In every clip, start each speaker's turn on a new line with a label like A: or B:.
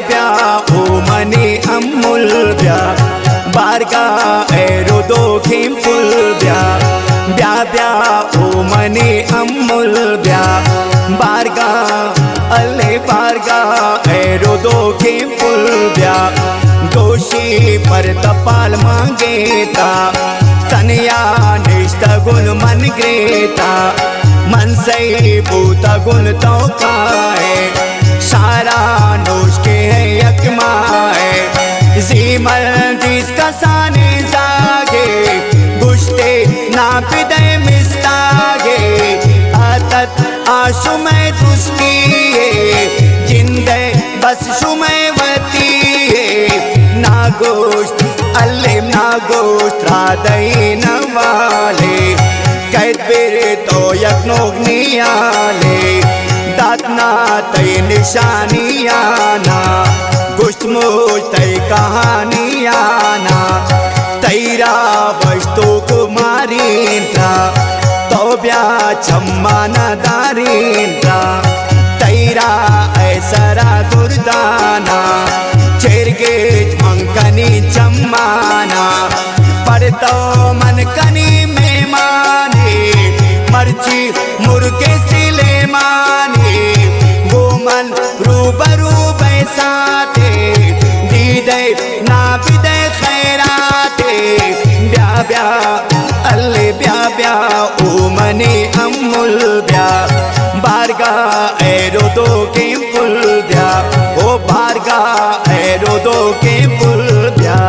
A: ब्या ओ मनी अम्मुल ब्या बारगा एरो दो खिंपुल ब्या ब्या ब्या ओ मनी अम्मुल ब्या बारगा अल्ले बारगा एरो दो खिंपुल ब्या दोषी पर तपाल मांगेता तनिया निष्ठा गुण मन ग्रेता मन से बूता गुण तो खाए सारा नोश के है यकमाए जीमल जिसका साने जागे गुश्ते ना पिदे मिस्तागे आदत आशु में दुस्ती है जिंदे बस शुमे वती है ना गोश्त अल्ले ना गोश्त राधई नवाले कैद बेरे तो यकनोगनियाले दातना तय निशानियाना गुश्त मुश्त तय कहानियाना तैरा वस्तु कुमारींद्रा तो ब्या चम्माना दारींद्रा तैरा ऐसरा दुर्दाना चेरगेज मंकनी चम्माना पर तो मन कनी में माने मर्ची मुर्गे सिले माने वो मन रूबरू बैसाते दीदे ना बिदे खैराते ब्या ब्या अल्ले ब्या ब्या ओ मनी अम्मुल ब्या बारगा एरो दो के पुल ब्या ओ बारगा एरो दो के पुल ब्या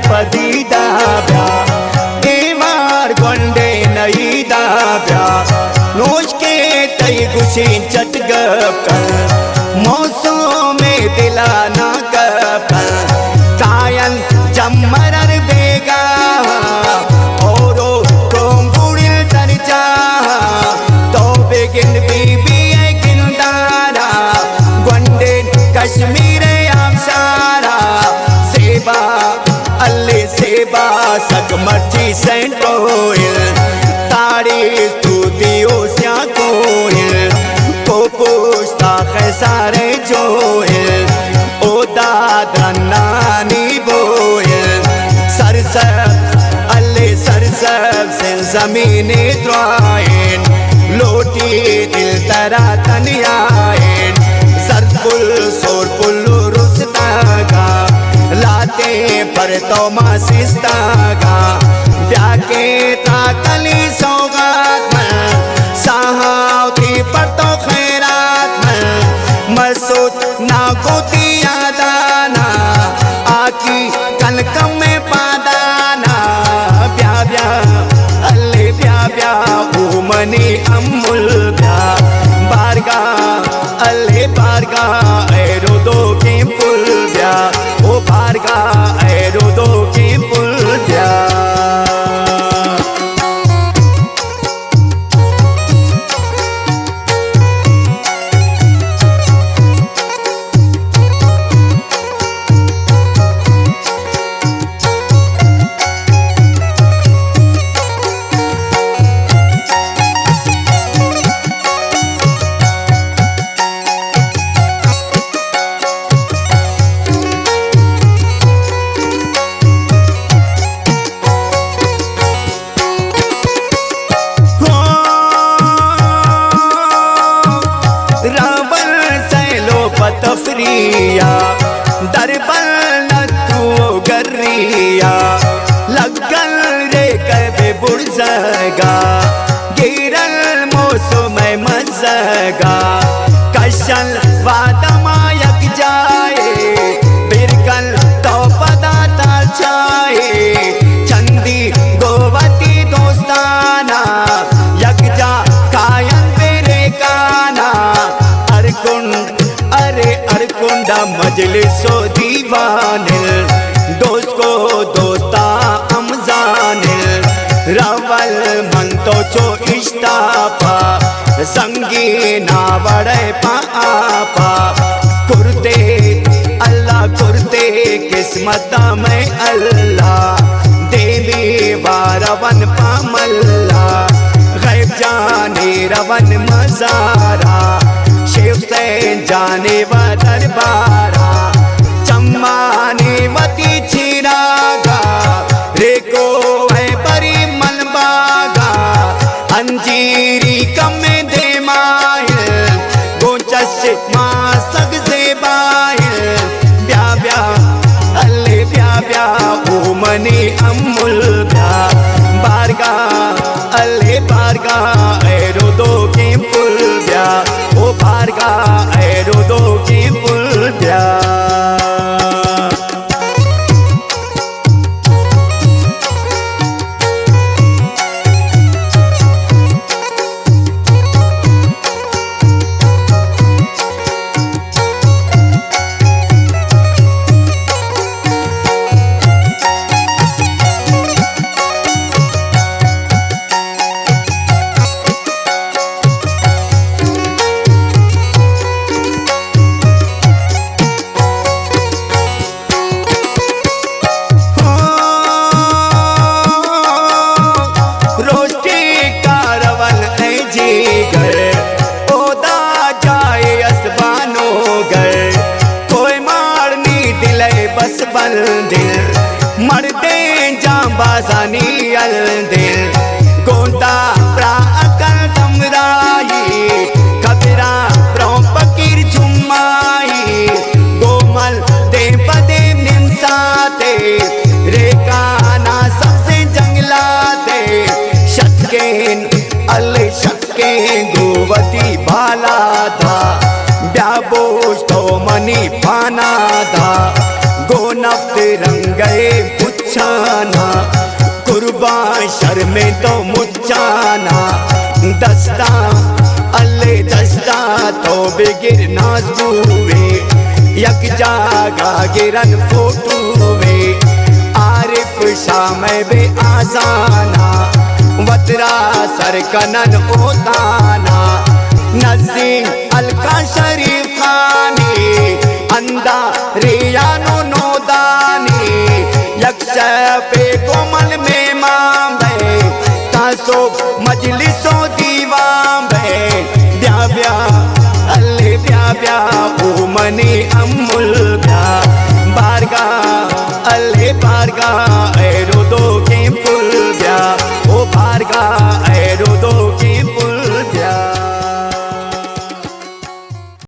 A: पदीदा ब्या एवार गोंडे नई दा ब्या नोश के तई गुशी चटगप मौसम में दिला ना गप कायन जम्मरर बेगा औरो कोंगुड़िल तरजा तो बेगिन बीबी गिंदारा गोंडे कश्मीर आमसारा सेबा अल्ले सेबा सक मर्ची सेंटोइल तारी स्तुतियो स्या कोइल को पुष्ता खैसारे जोइल ओ दादनानी बोइल सरसब अल्ले सरसब से जमीने द्राइन लोटी दिल तरा तनियाइन सरपुल सोरपुल रुस्तागा लाते पर तो मासिस्तागा ब्याके ताकली सौगात में सहावती पर तो खैरात में मसूद ना गोती यादाना आकी कलकम में पादाना ब्या ब्या अल्ले ब्या ब्या ओ मनी अम्मुल ब्या बारगा अल्ले बारगा एरो दो के पुल ब्या ओ बारगा एरो दो के पुल ब्या तफरिया दरबल नतु गर्रिया लगल रे कबे बुर्जगा गिरल मौसम मजगा कशल वादमायक जाए बिरकल तो पदा चाहे चंदी गोवती दोस्त दोस्ताना यकजा कायन तेरे काना अरकुंडा मजलिसो दीवानिल दोस्त को दोस्ता अमजानिल रवल मन तो चो इश्तापा संगी ना बड़े पापा कुर्ते अल्लाह कुर्ते किस्मत में अल्लाह देवी वारवन पामल्ला गैब जाने रवन मजारा शिव से जाने व दरबारा चम्माने वती चिरागा रेको है परी मलबागा अंजीरी कम दे माहिल गोचस माँ सग से बाहिल ब्या ब्या अल्ले ब्या ब्या ओ मनी अमुल ब्या बारगा अल्ले बारगा एरो दो के पुल ब्या ओ बारगा एरो दो के पुल ब्या बस बल दिल मरते जाबाजानी अल दिल गोंदा प्रा अकल तमराई कबरा प्रो फकीर जुम्माई गोमल दे पदे निमसाते रेकाना सबसे जंगलाते शक्केन अल शक्केन गोवती बाला था ब्याबोश तो मनी पाना था गोनफ्त रंगे पुछाना कुर्बान शर्मे तो मुचाना दस्ता अल्ले दस्ता तो बेगिर नाजबूवे यक जागा गिरन फोटूवे आरिफ शाम बे आजाना वतरा सर कनन ओताना नजीम अलका शरीफ खानी अंदा रियानो नोदानी यक्ष पे कोमल में मांबे तासो मजलिसो दीवांबे ब्या ब्या अल्ले ब्या ब्या ओ मनी अमुल ब्या बारगा अल्ले बारगा